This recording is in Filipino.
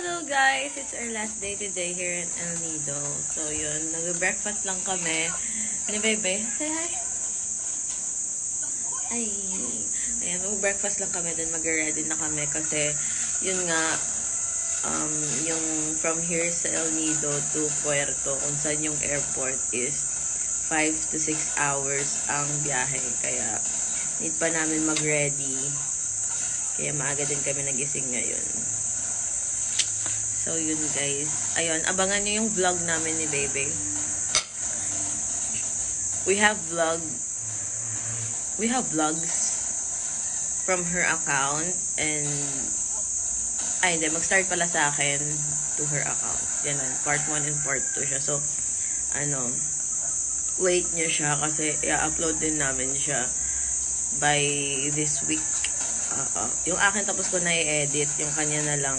Hello guys! It's our last day today here in El Nido. So yun, nag-breakfast lang kami. Ni Bebe, say hi! Ay! Ayan, mag-breakfast lang kami, then mag-ready na kami kasi yun nga, yung from here sa El Nido to Puerto, kung saan yung airport is 5 to 6 hours ang biyahe. Kaya need pa namin mag-ready. Kaya maaga din kami nagising ngayon. So, yun guys. Ayun, abangan nyo yung vlog namin ni Bebe. We have vlogs from her account and hindi, mag-start pala sa akin to her account. Yan, part 1 and part 2 siya. So, wait nyo siya kasi i-upload din namin siya by this week. Yung akin tapos ko na i-edit, yung kanya na lang